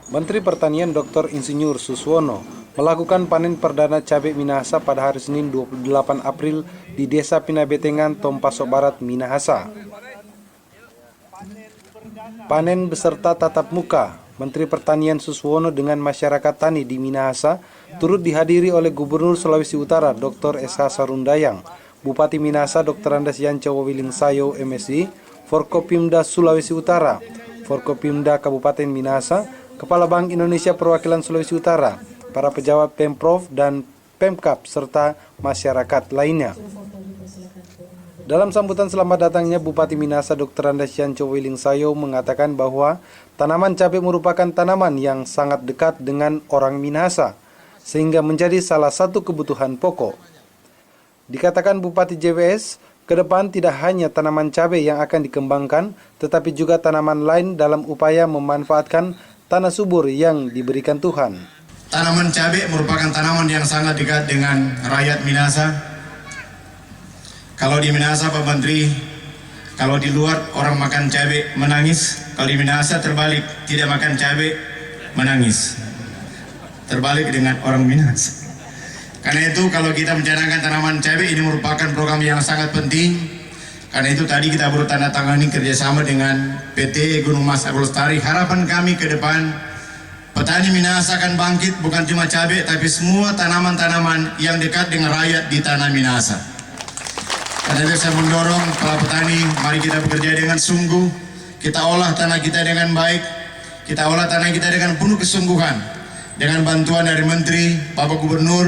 Menteri Pertanian Dr. Insinyur Suswono melakukan panen perdana cabai Minahasa pada hari Senin 28 April di Desa Pinabetengan, Tompaso Barat, Minahasa. Panen beserta tatap muka Menteri Pertanian Suswono dengan masyarakat tani di Minahasa turut dihadiri oleh Gubernur Sulawesi Utara Dr. S.H. Sarundayang, Bupati Minahasa Dr. Andes Yanco Wawiling Sayo MSI, Forkopimda Sulawesi Utara, Forkopimda Kabupaten Minahasa, Kepala Bank Indonesia Perwakilan Sulawesi Utara, para pejabat Pemprov dan Pemkab, serta masyarakat lainnya. Dalam sambutan selamat datangnya, Bupati Minahasa Dr. Andes Yanco Wawiling Sayo mengatakan bahwa tanaman cabai merupakan tanaman yang sangat dekat dengan orang Minahasa, sehingga menjadi salah satu kebutuhan pokok. Dikatakan Bupati JWS, ke depan tidak hanya tanaman cabai yang akan dikembangkan, tetapi juga tanaman lain dalam upaya memanfaatkan tanah subur yang diberikan Tuhan. Tanaman cabai merupakan tanaman yang sangat dekat dengan rakyat Minahasa. Kalau di Minahasa, Pak Menteri, kalau di luar orang makan cabai menangis, kalau di Minahasa terbalik, tidak makan cabai menangis. Terbalik dengan orang Minahasa. Karena itu kalau kita mencanangkan tanaman cabai, ini merupakan program yang sangat penting. Karena itu tadi kita baru tanda tangani kerjasama dengan PT Gunung Mas Agrolestari. Harapan kami ke depan, petani Minahasa akan bangkit, bukan cuma cabai, tapi semua tanaman-tanaman yang dekat dengan rakyat di tanah Minahasa. Karena itu saya mendorong para petani, mari kita bekerja dengan sungguh, kita olah tanah kita dengan baik, kita olah tanah kita dengan penuh kesungguhan. Dengan bantuan dari Menteri, Bapak Gubernur,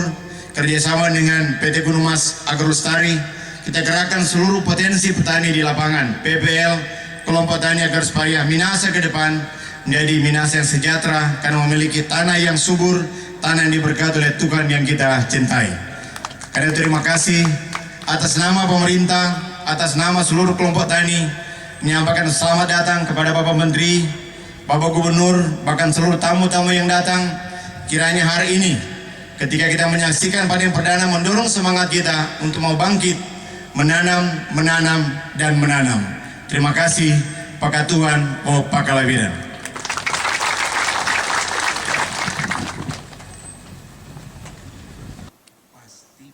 kerjasama dengan PT Gunung Mas Agrolestari, kita gerakkan seluruh potensi petani di lapangan, PPL, kelompok tani, agar supaya Minahasa ke depan menjadi Minahasa yang sejahtera karena memiliki tanah yang subur, tanah yang diberkati oleh Tuhan yang kita cintai. Karena terima kasih atas nama pemerintah, atas nama seluruh kelompok tani, menyampaikan selamat datang kepada Bapak Menteri, Bapak Gubernur, bahkan seluruh tamu-tamu yang datang. Kiranya hari ini ketika kita menyaksikan panen perdana, mendorong semangat kita untuk mau bangkit, menanam, dan menanam. Terima kasih, Pak Katuan, Pak Kalabiran.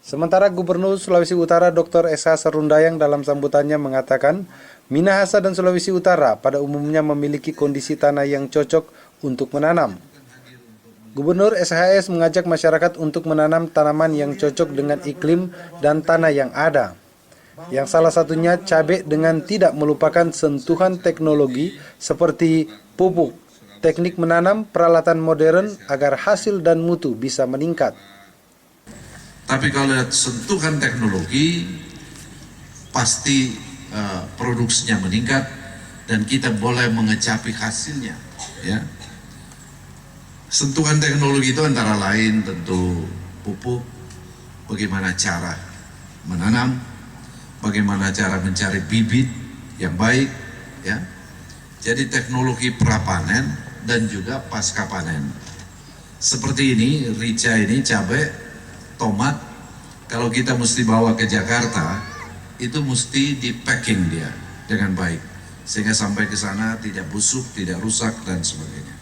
Sementara Gubernur Sulawesi Utara Dr. S.H. Sarundayang dalam sambutannya mengatakan, Minahasa dan Sulawesi Utara pada umumnya memiliki kondisi tanah yang cocok untuk menanam. Gubernur SHS mengajak masyarakat untuk menanam tanaman yang cocok dengan iklim dan tanah yang ada, yang salah satunya cabai, dengan tidak melupakan sentuhan teknologi seperti pupuk, teknik menanam, peralatan modern agar hasil dan mutu bisa meningkat. Tapi kalau lihat sentuhan teknologi, pasti produksinya meningkat dan kita boleh mengecapi hasilnya, ya. Sentuhan teknologi itu antara lain tentu pupuk, bagaimana cara menanam, bagaimana cara mencari bibit yang baik, ya. Jadi teknologi prapanen dan juga pasca panen. Seperti ini, rica ini, cabai, tomat, kalau kita mesti bawa ke Jakarta, itu mesti di packing dia dengan baik, sehingga sampai ke sana tidak busuk, tidak rusak dan sebagainya.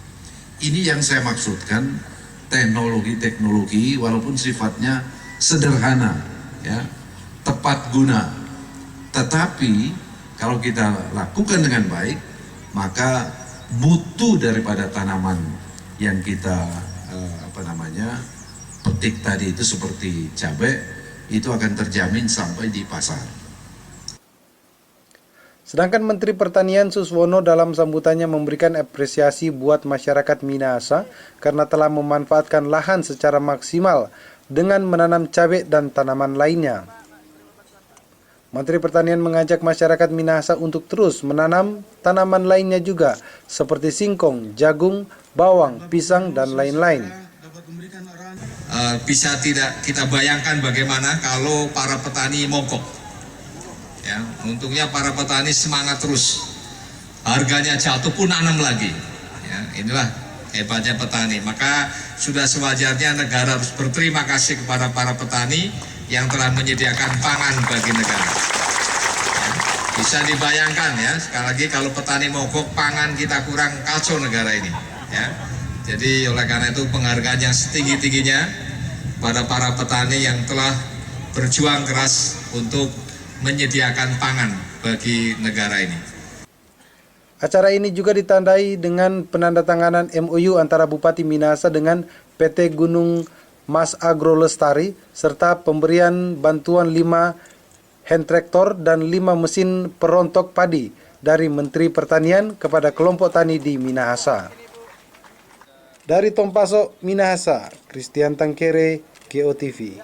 Ini yang saya maksudkan, teknologi-teknologi walaupun sifatnya sederhana, ya, tepat guna, tetapi kalau kita lakukan dengan baik, maka mutu daripada tanaman yang kita petik tadi itu seperti cabai, itu akan terjamin sampai di pasar. Sedangkan Menteri Pertanian Suswono dalam sambutannya memberikan apresiasi buat masyarakat Minahasa karena telah memanfaatkan lahan secara maksimal dengan menanam cabai dan tanaman lainnya. Menteri Pertanian mengajak masyarakat Minahasa untuk terus menanam tanaman lainnya juga seperti singkong, jagung, bawang, pisang, dan lain-lain. Bisa tidak kita bayangkan bagaimana kalau para petani mogok. Ya, untungnya para petani semangat terus. Harganya jatuh pun nanam lagi. Ya, inilah hebatnya petani. Maka sudah sewajarnya negara harus berterima kasih kepada para petani yang telah menyediakan pangan bagi negara. Ya, bisa dibayangkan ya, sekali lagi kalau petani mogok, pangan kita kurang, kacau negara ini. Ya. Jadi oleh karena itu penghargaan yang setinggi-tingginya pada para petani yang telah berjuang keras untuk menyediakan pangan bagi negara ini. Acara ini juga ditandai dengan penandatanganan MOU antara Bupati Minahasa dengan PT Gunung Mas Agro Lestari serta pemberian bantuan 5 hand traktor dan 5 mesin perontok padi dari Menteri Pertanian kepada kelompok tani di Minahasa. Dari Tompaso, Minahasa, Christian Tangkere, GOTV.